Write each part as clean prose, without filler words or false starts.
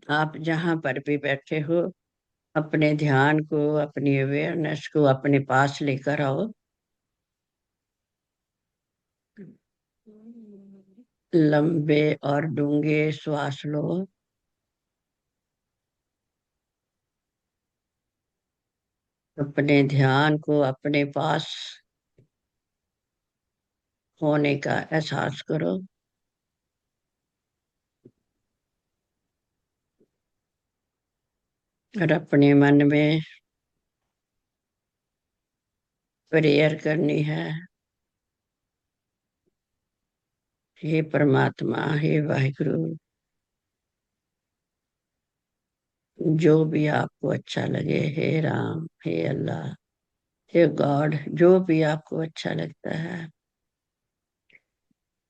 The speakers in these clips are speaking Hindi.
आप जहाँ पर भी बैठे हो, अपने ध्यान को, अपनी अवेयरनेस को अपने पास लेकर आओ। लंबे और डूंगे श्वास लो। अपने ध्यान को अपने पास होने का एहसास करो। और अपने मन में प्रेयर करनी है। हे परमात्मा, हे वाहिगुरु, जो भी आपको अच्छा लगे, हे राम, हे अल्लाह, हे गॉड, जो भी आपको अच्छा लगता है,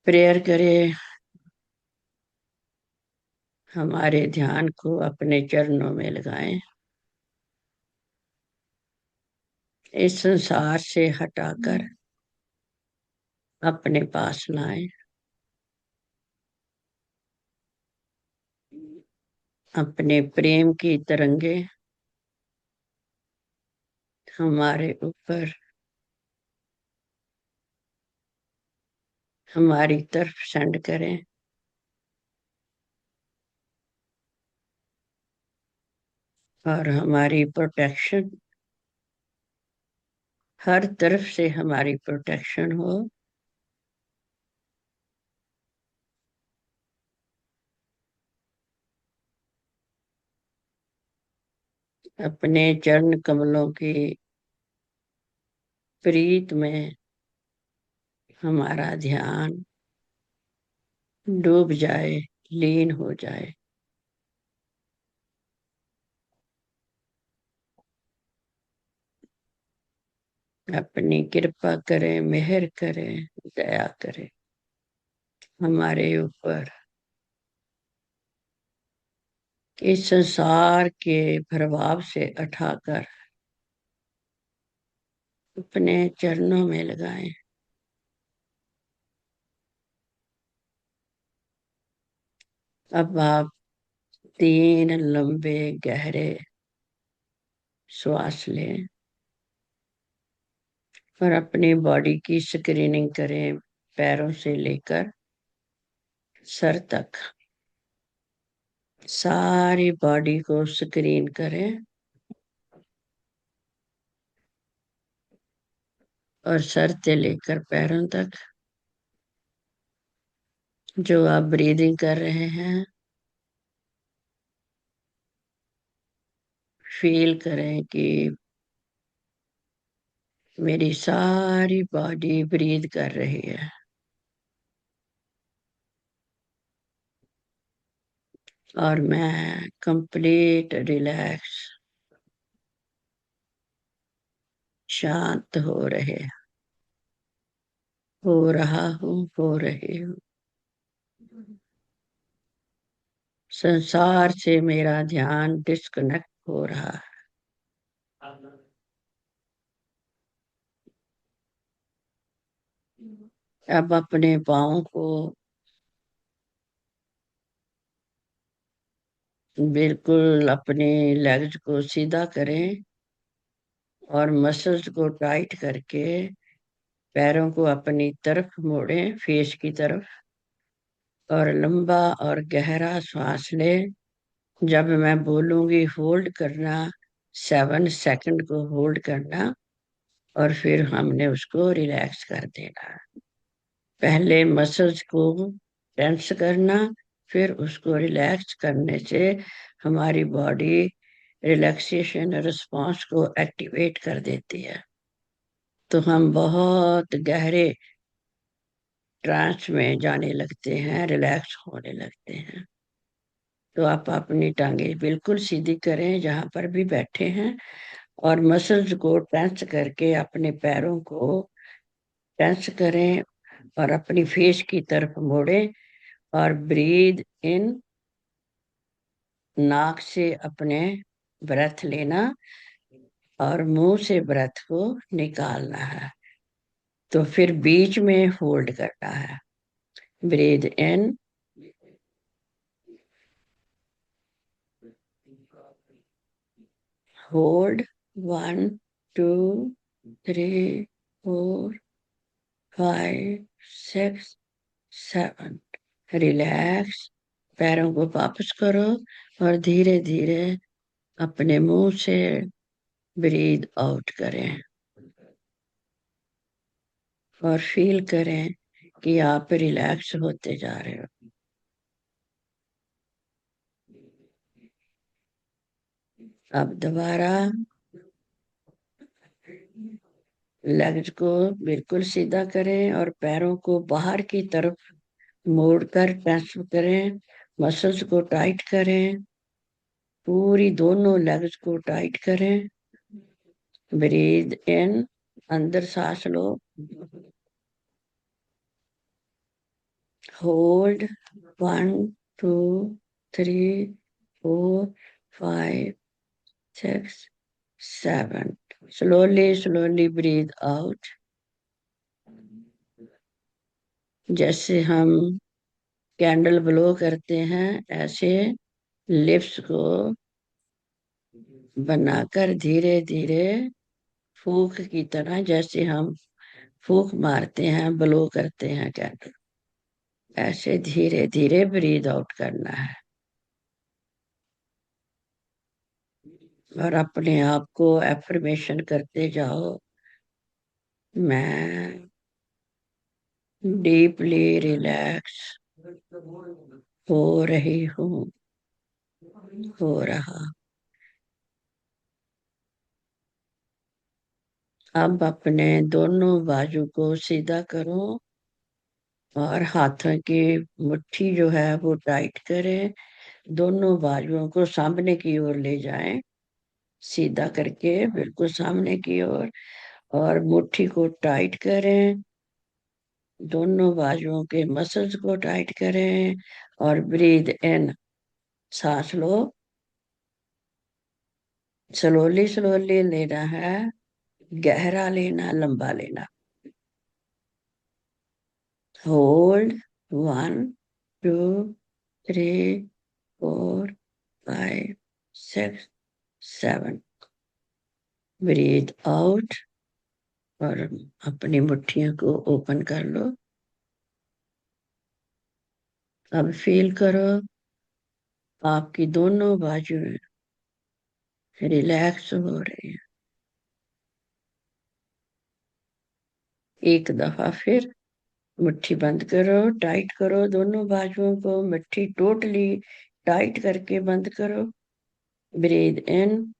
प्रेयर करें। हमारे ध्यान को अपने चरणों में लगाएं। इस संसार से हटाकर अपने पास लाएं। अपने प्रेम की तरंगे हमारे ऊपर, हमारी तरफ सेंड करें। और हमारी प्रोटेक्शन, हर तरफ से हमारी प्रोटेक्शन हो। अपने चरण कमलों की प्रीत में हमारा ध्यान डूब जाए, लीन हो जाए। अपनी कृपा करें, मेहर करें, दया करें हमारे ऊपर। इस संसार के प्रभाव से उठाकर अपने चरणों में लगाएं। अब आप 3 लंबे गहरे श्वास लें और अपनी बॉडी की स्क्रीनिंग करें, पैरों से लेकर सर तक सारी बॉडी को स्क्रीन करें। और सर से लेकर पैरों तक जो आप ब्रीदिंग कर रहे हैं, फील करें कि मेरी सारी बॉडी ब्रीद कर रही है। और मैं कंप्लीट रिलैक्स, शांत हो रहा हूँ, हो रही हूँ। संसार से मेरा ध्यान डिस्कनेक्ट हो रहा है। अब अपने पाँव को बिल्कुल, अपने लेग्स को सीधा करें और मसल्स को टाइट करके पैरों को अपनी तरफ मोड़ें, फेस की तरफ। और लंबा और गहरा सांस लें। जब मैं बोलूंगी होल्ड करना, 7 सेकंड को होल्ड करना और फिर हमने उसको रिलैक्स कर देना। पहले मसल्स को टेंस करना, फिर उसको रिलैक्स करने से हमारी बॉडी रिलैक्सेशन रिस्पॉन्स को एक्टिवेट कर देती है। तो हम बहुत गहरे ट्रांस में जाने लगते हैं, रिलैक्स होने लगते हैं। तो आप अपनी टांगे बिल्कुल सीधी करें जहां पर भी बैठे हैं और मसल्स को टेंस करके अपने पैरों को टेंस करें और अपनी फेस की तरफ मोड़ें। और ब्रीद इन, नाक से अपने ब्रेथ लेना और मुंह से ब्रेथ को निकालना है। तो फिर बीच में होल्ड करना है। Breathe in, hold 1 2 3 4 5 6 7। रिलैक्स। पैरों को वापस करो और धीरे धीरे अपने मुंह से ब्रीद आउट करें और फील करें कि आप रिलैक्स होते जा रहे हो। अब दोबारा लेग्स को बिल्कुल सीधा करें और पैरों को बाहर की तरफ मोड़कर ट्रांसफर करें। मसल्स को टाइट करें, पूरी दोनों लेग्स को टाइट करें। ब्रीद इन, अंदर सांस लो। होल्ड 1 2 3 4 5 6 7। slowly breathe out। जैसे हम कैंडल ब्लो करते हैं ऐसे लिप्स को बनाकर धीरे धीरे फूक की तरह, जैसे हम फूक मारते हैं, ब्लो करते हैं कैंडल, ऐसे धीरे धीरे ब्रीद आउट करना है। और अपने आप को एफर्मेशन करते जाओ, मैं डीपली रिलैक्स हो रही हूँ, हो रहा। अब अपने दोनों बाजू को सीधा करो और हाथों की मुट्ठी जो है वो टाइट करें। दोनों बाजुओं को सामने की ओर ले जाएं, सीधा करके बिल्कुल सामने की ओर, और मुट्ठी को टाइट करें। दोनों बाजुओं के मसल्स को टाइट करें और ब्रीद इन, सांस लो। स्लोली स्लोली लेना है, गहरा लेना, लंबा लेना। होल्ड 1 2 3 4 5 6 7। ब्रीद आउट और अपनी मुट्ठियों को ओपन कर लो। अब फील करो आपकी दोनों बाजुएं रिलैक्स हो रही है। एक दफा फिर मुट्ठी बंद करो, टाइट करो दोनों बाजुओं को, मुट्ठी टोटली टाइट करके बंद करो। Breathe in,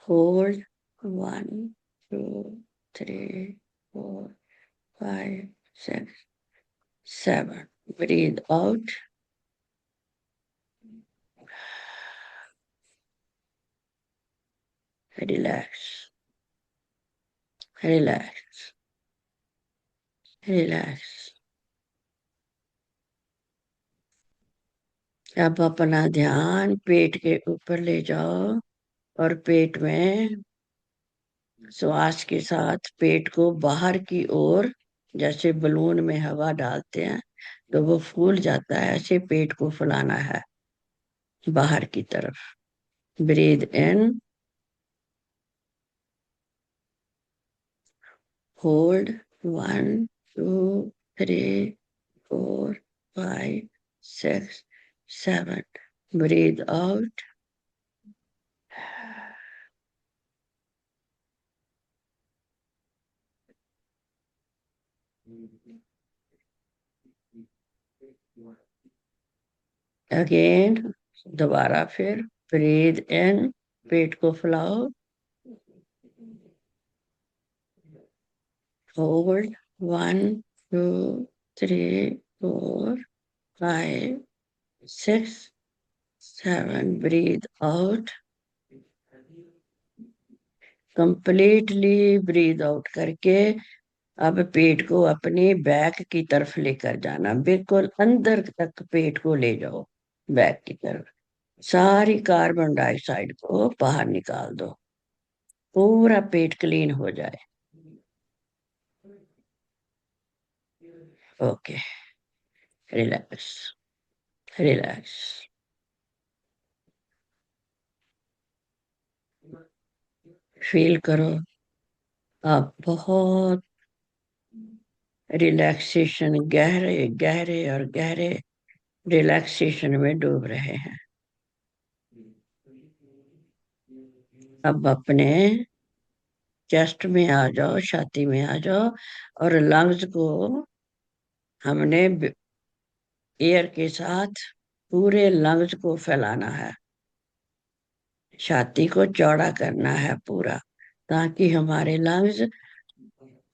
hold 1 2 3 4 5 6 7। Breathe out, relax, relax, relax. अब अपना ध्यान पेट के ऊपर ले जाओ और पेट में श्वास के साथ पेट को बाहर की ओर, जैसे बलून में हवा डालते हैं तो वो फूल जाता है, ऐसे पेट को फुलाना है बाहर की तरफ। Breathe in, hold 1 2 3 4 5 6 7। Breathe out. Again, दोबारा फिर ब्रीद इन, पेट को फुलाओ। Hold 1 2 3 4 5 6 7। Breathe out. Completely breathe out करके अब पेट को अपनी बैक की तरफ लेकर जाना, बिल्कुल अंदर तक पेट को ले जाओ, बैक की तरफ। सारी कार्बन डाइऑक्साइड को बाहर निकाल दो, पूरा पेट क्लीन हो जाए। Okay, relax, relax. फील करो आप बहुत रिलैक्सेशन, गहरे गहरे और गहरे रिलैक्सेशन में डूब रहे हैं। अब अपने चेस्ट में आ जाओ, छाती में आ जाओ, और लंग्स को हमने एयर के साथ पूरे लंग्स को फैलाना है। छाती को चौड़ा करना है पूरा, ताकि हमारे लंग्स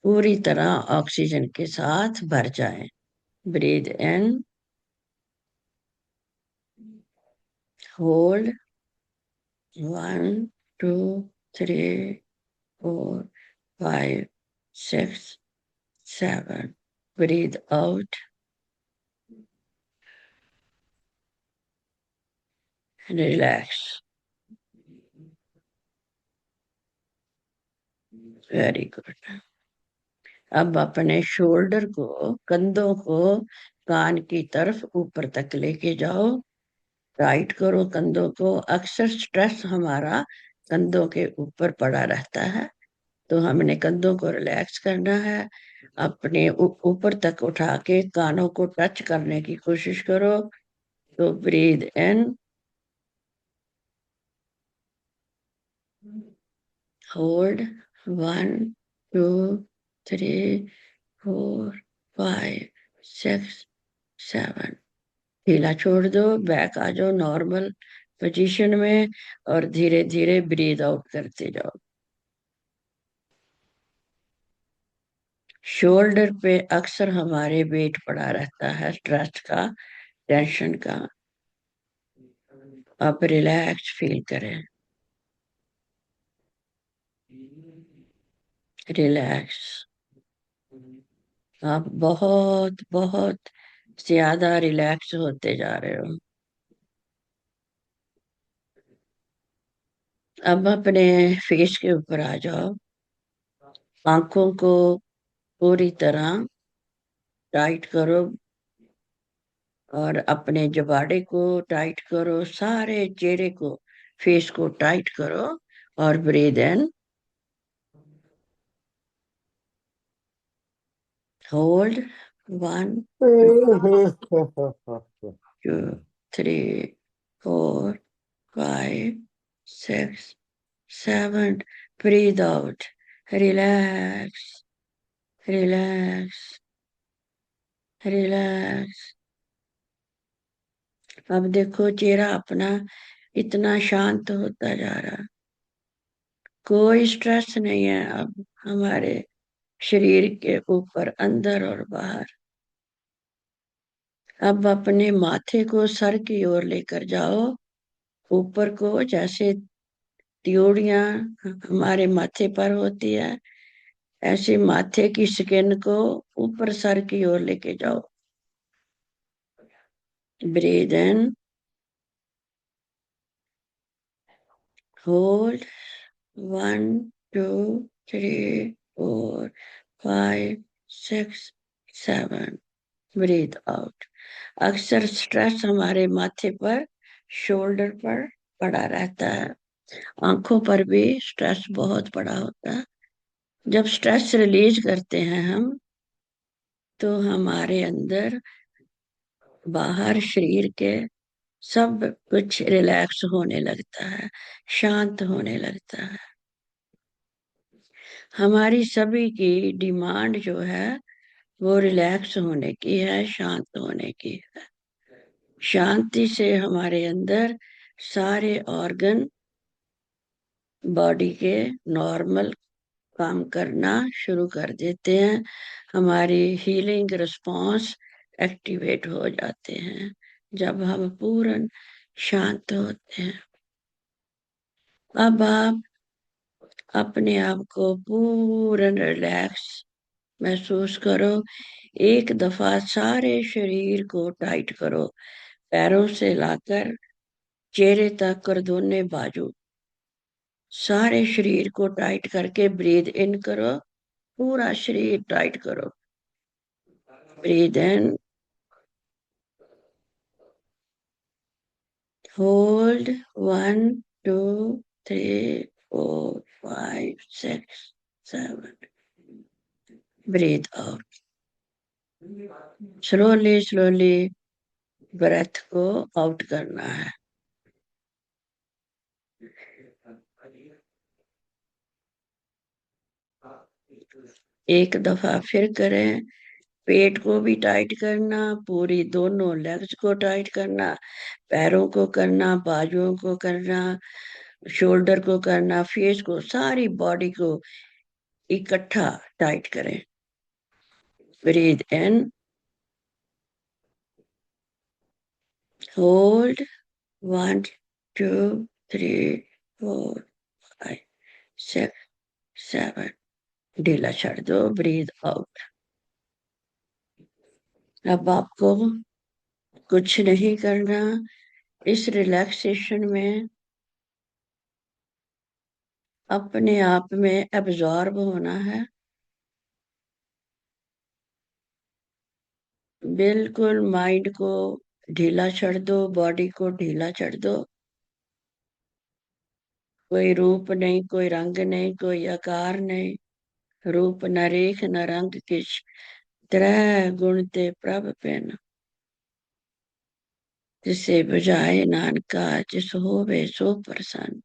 पूरी तरह ऑक्सीजन के साथ भर जाएं। Breathe in, hold, 1 2 3 4 5 6 7। Breathe out, relax. Very good. अब अपने शोल्डर को, कंधों को कान की तरफ ऊपर तक लेके जाओ। टाइट करो कंधों को। अक्सर स्ट्रेस हमारा कंधों के ऊपर पड़ा रहता है, तो हमने कंधों को रिलैक्स करना है। अपने ऊपर तक उठा के कानों को टच करने की कोशिश करो। तो ब्रीद इन, होल्ड, 1 2 3 4 5 6 7। ढीला छोड़ दो, बैक आ जाओ नॉर्मल पोजीशन में, और धीरे धीरे ब्रीद आउट करते जाओ। शोल्डर पे अक्सर हमारे वेट पड़ा रहता है, स्ट्रेस का, टेंशन का। आप रिलैक्स फील करें, रिलैक्स। आप बहुत बहुत ज्यादा रिलैक्स होते जा रहे हो। अब अपने फेस के ऊपर आ जाओ। आंखों को पूरी तरह टाइट करो, और अपने जबाड़े को टाइट करो, सारे चेहरे को, फेस को टाइट करो। और breathe in, hold, 1 2 3 4 5 6 7। Breathe out, relax, relax, relax. अब देखो चेहरा अपना इतना शांत होता जा रहा, कोई स्ट्रेस नहीं है अब हमारे शरीर के ऊपर, अंदर और बाहर। अब अपने माथे को सर की ओर लेकर जाओ, ऊपर को, जैसे त्योड़ियां हमारे माथे पर होती है, ऐसे माथे की स्किन को ऊपर सर की ओर लेके जाओ। Breathe in, hold, 1 2 3 4 5 6 7। Breathe out. अक्सर स्ट्रेस हमारे माथे पर, शोल्डर पर पड़ा रहता है। आंखों पर भी स्ट्रेस बहुत बड़ा होता है। जब स्ट्रेस रिलीज करते हैं हम, तो हमारे अंदर बाहर शरीर के सब कुछ रिलैक्स होने लगता है, शांत होने लगता है। हमारी सभी की डिमांड जो है वो रिलैक्स होने की है, शांत होने की है। शांति से हमारे अंदर सारे ऑर्गन बॉडी के नॉर्मल काम करना शुरू कर देते हैं। हमारी हीलिंग रिस्पॉन्स एक्टिवेट हो जाते हैं जब हम पूर्ण शांत होते हैं। अब आप अपने आप को पूर्ण रिलैक्स महसूस करो। एक दफा सारे शरीर को टाइट करो, पैरों से लाकर चेहरे तक और दोनों बाजू, सारे शरीर को टाइट करके ब्रीद इन करो। पूरा शरीर टाइट करो। Breathe in, hold, 1 2 3 4 5, 6, 7. Breathe out. Slowly slowly breath को आउट करना है। एक दफा फिर करें। पेट को भी टाइट करना, पूरी दोनों लेग्स को टाइट करना, पैरों को करना, बाजुओं को करना, शोल्डर को करना, फेस को, सारी बॉडी को इकट्ठा टाइट करें। ब्रीथ इन, होल्ड, 1, 2, 3, 4, 5, 6, 7। ढीला छोड़ दो, ब्रीथ आउट। अब आपको कुछ नहीं करना। इस रिलैक्सेशन में अपने आप में एब्जॉर्ब होना है। बिल्कुल माइंड को ढीला छोड़ दो, बॉडी को ढीला छोड़ दो। कोई रूप नहीं, कोई रंग नहीं, कोई आकार नहीं। रूप न रेख न रंग किछ, त्रै गुण ते प्रभ पिन। जिसे बुझाए नानका, जिस होवे सो प्रसन्न।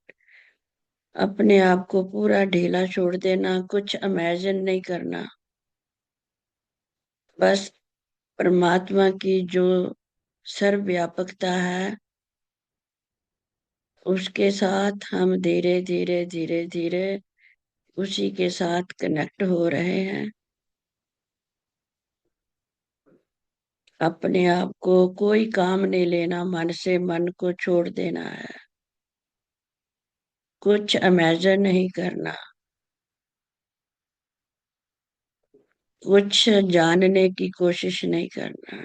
अपने आप को पूरा ढीला छोड़ देना, कुछ इमेजिन नहीं करना। बस परमात्मा की जो सर्वव्यापकता है, उसके साथ हम धीरे धीरे धीरे धीरे उसी के साथ कनेक्ट हो रहे हैं। अपने आप को कोई काम नहीं लेना, मन से मन को छोड़ देना है। कुछ इमेजिन नहीं करना, कुछ जानने की कोशिश नहीं करना,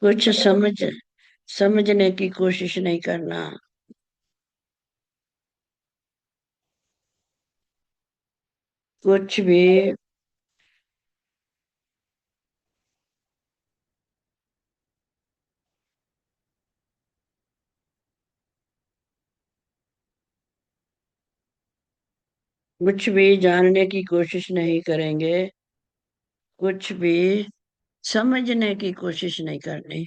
कुछ समझने की कोशिश नहीं करना। कुछ भी कुछ भी जानने की कोशिश नहीं करेंगे, कुछ भी समझने की कोशिश नहीं करनी।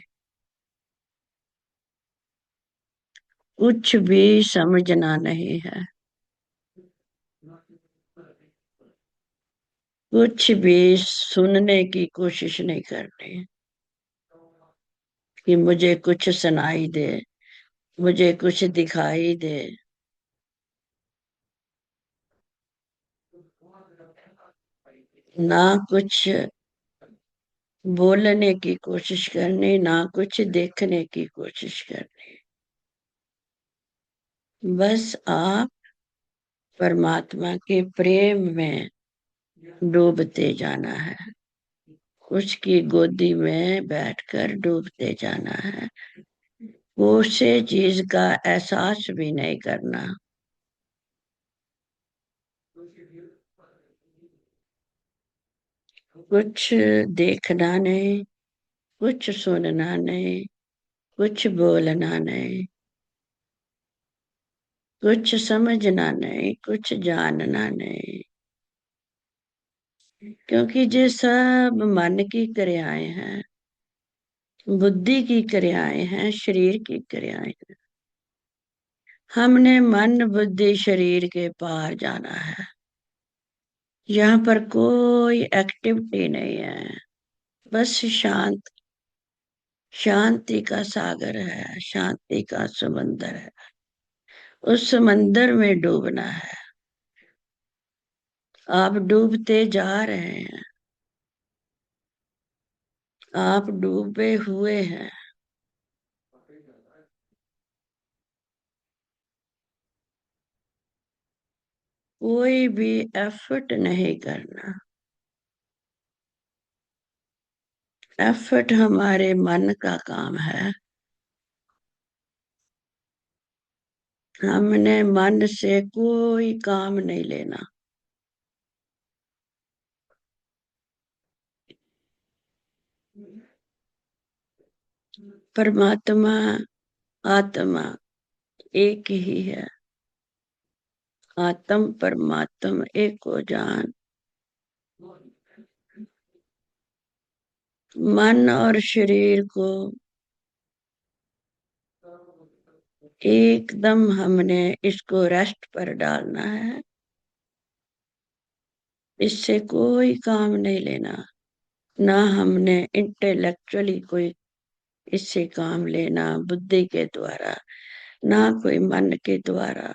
कुछ भी समझना नहीं है, कुछ भी सुनने की कोशिश नहीं करनी कि मुझे कुछ सुनाई दे, मुझे कुछ दिखाई दे। ना कुछ बोलने की कोशिश करनी, ना कुछ देखने की कोशिश करनी। बस आप परमात्मा के प्रेम में डूबते जाना है। उसकी गोदी में बैठकर डूबते जाना है। उसे चीज का एहसास भी नहीं करना। कुछ देखना नहीं, कुछ सुनना नहीं, कुछ बोलना नहीं, कुछ समझना नहीं, कुछ जानना नहीं। क्योंकि ये सब मन की क्रियाएं हैं, बुद्धि की क्रियाएं हैं, शरीर की क्रियाएं हैं। हमने मन बुद्धि शरीर के पार जाना है। यहाँ पर कोई एक्टिविटी नहीं है, बस शांति का सागर है, शांति का समंदर है। उस समंदर में डूबना है। आप डूबते जा रहे हैं, आप डूबे हुए हैं। कोई भी एफर्ट नहीं करना। एफर्ट हमारे मन का काम है। हमने मन से कोई काम नहीं लेना। परमात्मा, आत्मा एक ही है। आत्म परमात्म एक को जान। मन और शरीर को एकदम हमने इसको रेस्ट पर डालना है। इससे कोई काम नहीं लेना। ना हमने इंटेलेक्चुअली कोई इससे काम लेना बुद्धि के द्वारा, ना कोई मन के द्वारा।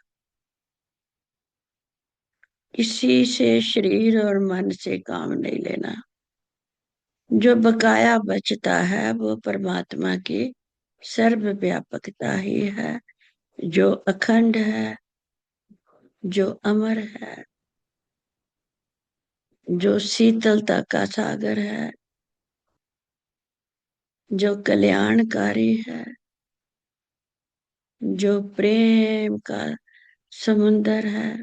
किसी से शरीर और मन से काम नहीं लेना। जो बकाया बचता है वो परमात्मा की सर्वव्यापकता ही है, जो अखंड है, जो अमर है, जो शीतलता का सागर है, जो कल्याणकारी है, जो प्रेम का समुंदर है,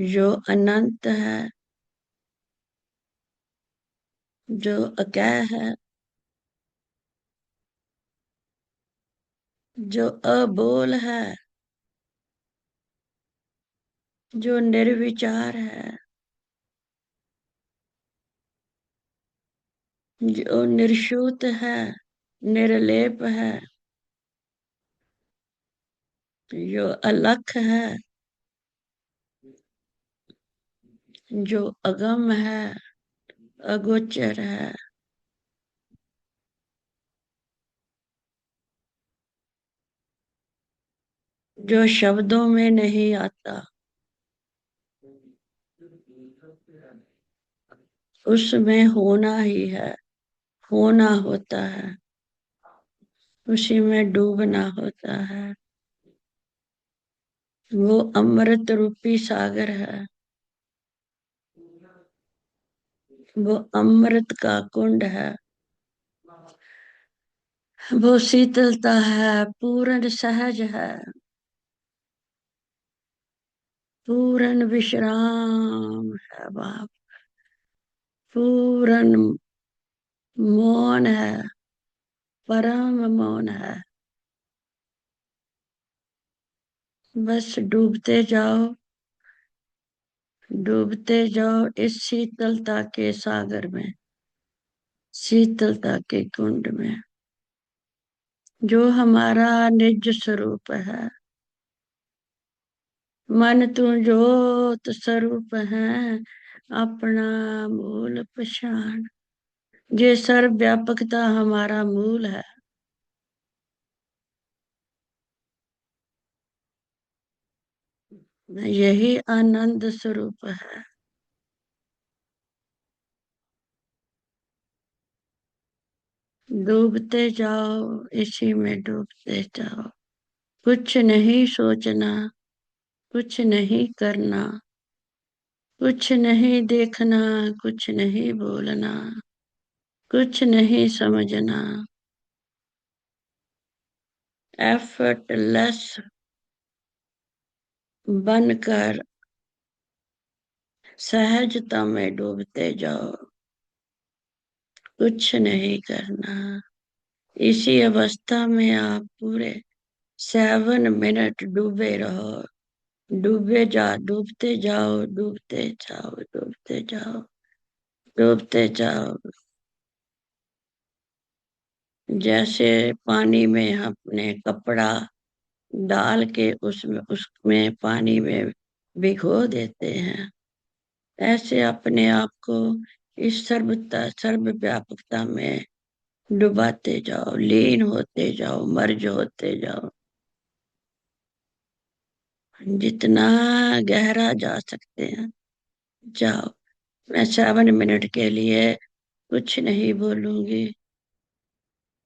जो अनंत है, जो अकय है, जो अबोल है, जो निर्विचार है, जो निर्छूत है, निर्लेप है, जो अलख है, जो अगम है, अगोचर है, जो शब्दों में नहीं आता, उसमें होना ही है, होना होता है, उसी में डूबना होता है। वो अमृत रूपी सागर है, वो अमृत का कुंड है, वो शीतलता है, पूर्ण सहज है, पूर्ण विश्राम है बाप, पूर्ण मौन है, परम मौन है। बस डूबते जाओ, डूबते जाओ इस शीतलता के सागर में, शीतलता के कुंड में, जो हमारा निज स्वरूप है। मन तू जोत स्वरूप है, अपना मूल पहचान। ये सर्व व्यापकता हमारा मूल है। यही आनंद स्वरूप है। डूबते जाओ, इसी में डूबते जाओ। कुछ नहीं सोचना, कुछ नहीं करना, कुछ नहीं देखना, कुछ नहीं बोलना, कुछ नहीं समझना। एफर्टलेस बनकर सहजता में डूबते जाओ। कुछ नहीं करना। इसी अवस्था में आप पूरे 7 मिनट डूबे रहो। डूबे जा डूबते जाओ, डूबते जाओ, डूबते जाओ, डूबते जाओ। जैसे पानी में अपने कपड़ा डाल के उसमें पानी में भिगो देते हैं, ऐसे अपने आप को इस सर्व व्यापकता में डुबाते जाओ, लीन होते जाओ, मर्ज होते जाओ। जितना गहरा जा सकते हैं जाओ। मैं 7 मिनट के लिए कुछ नहीं बोलूंगी।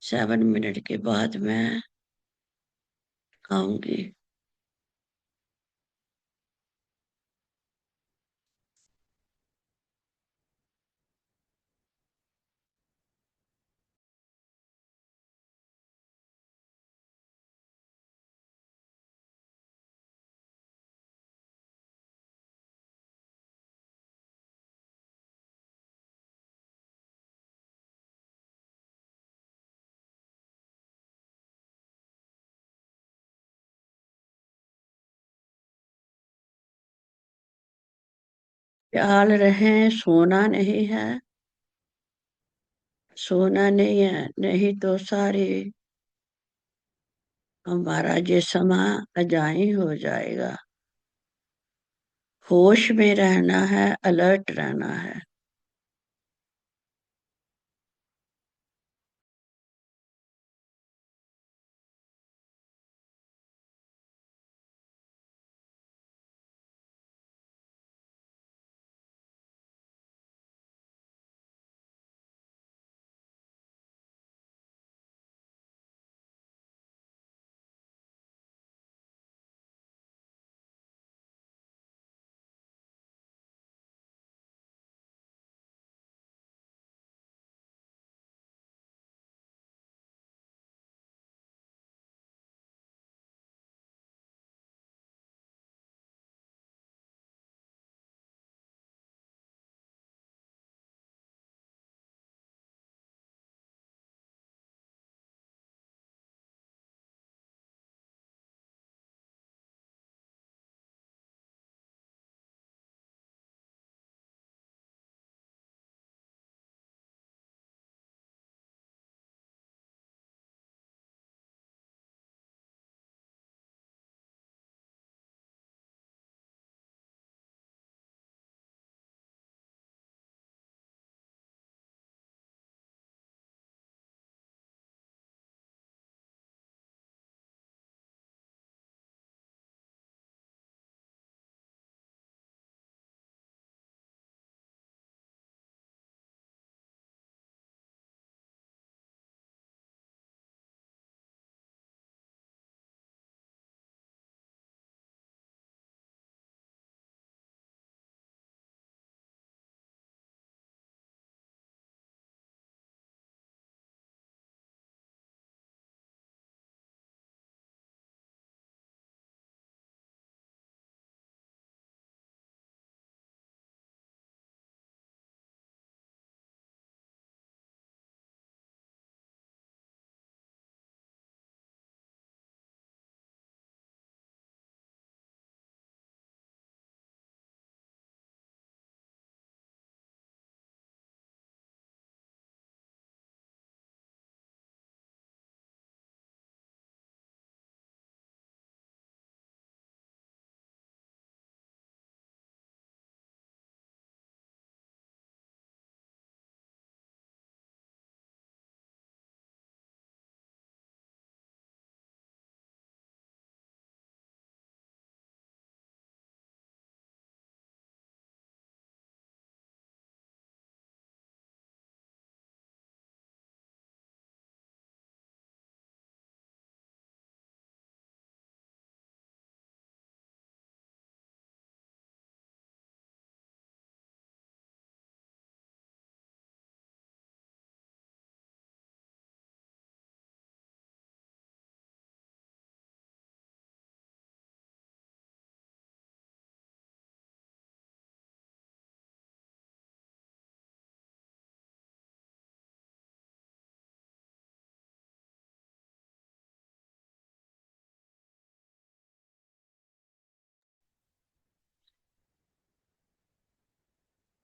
7 मिनट के बाद मैं आऊंगी। ख्याल रहे, सोना नहीं है, सोना नहीं है, नहीं तो सारी हमारा ये समा अजाई हो जाएगा। होश में रहना है, अलर्ट रहना है।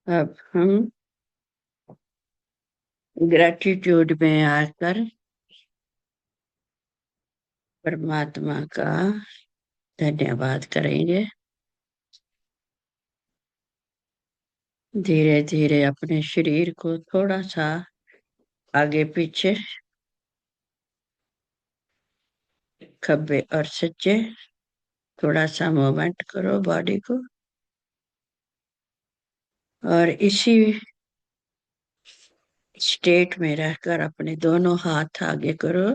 अब हम ग्रेटिट्यूड में आकर परमात्मा का धन्यवाद करेंगे। धीरे धीरे अपने शरीर को थोड़ा सा आगे पीछे, खब्बे और सज्जे, थोड़ा सा मूवमेंट करो बॉडी को। और इसी स्टेट में रहकर अपने दोनों हाथ आगे करो,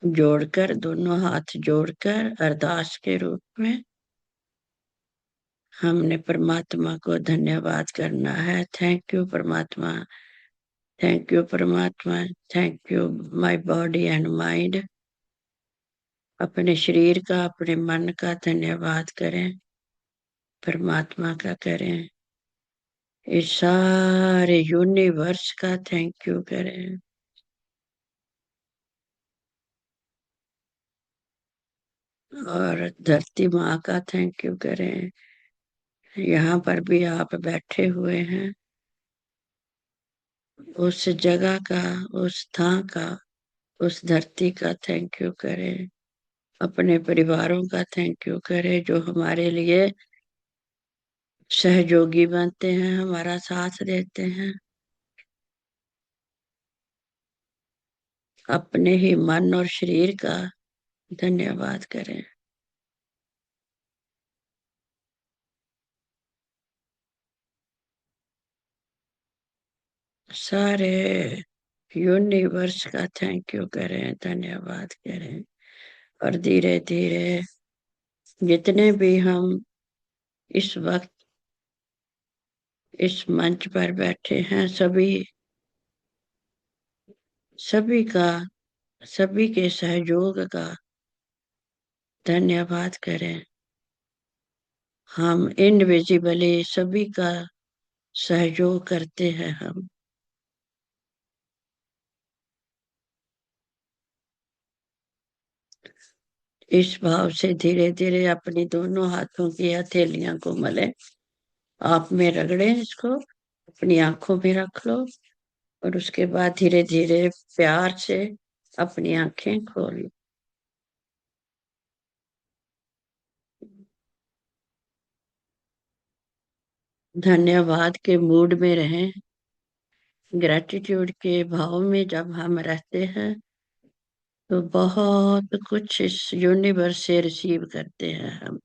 जोड़कर, दोनों हाथ जोड़कर अरदास के रूप में हमने परमात्मा को धन्यवाद करना है। थैंक यू परमात्मा, थैंक यू परमात्मा, thank you my body and mind. अपने शरीर का, अपने मन का धन्यवाद करें, परमात्मा का करें, इस सारे यूनिवर्स का थैंक यू करें। और धरती माँ का थैंक यू करें। यहाँ पर भी आप बैठे हुए हैं, उस जगह का, उस स्थान का, उस धरती का थैंक यू करें। अपने परिवारों का थैंक यू करें जो हमारे लिए सहयोगी बनते हैं, हमारा साथ देते हैं। अपने ही मन और शरीर का धन्यवाद करें। सारे यूनिवर्स का थैंक यू करें, धन्यवाद करें। और धीरे धीरे जितने भी हम इस वक्त इस मंच पर बैठे हैं, सभी सभी का, सभी के सहयोग का धन्यवाद करें। हम इनविजिबली सभी का सहयोग करते हैं। हम इस भाव से धीरे धीरे अपनी दोनों हाथों की हथेलियां को मलें। आप में रगड़ें इसको, अपनी आंखों में रख लो और उसके बाद धीरे धीरे प्यार से अपनी आंखें खोल लो। धन्यवाद के मूड में रहें। ग्रेटिट्यूड के भाव में जब हम रहते हैं तो बहुत कुछ इस यूनिवर्स से रिसीव करते हैं हम।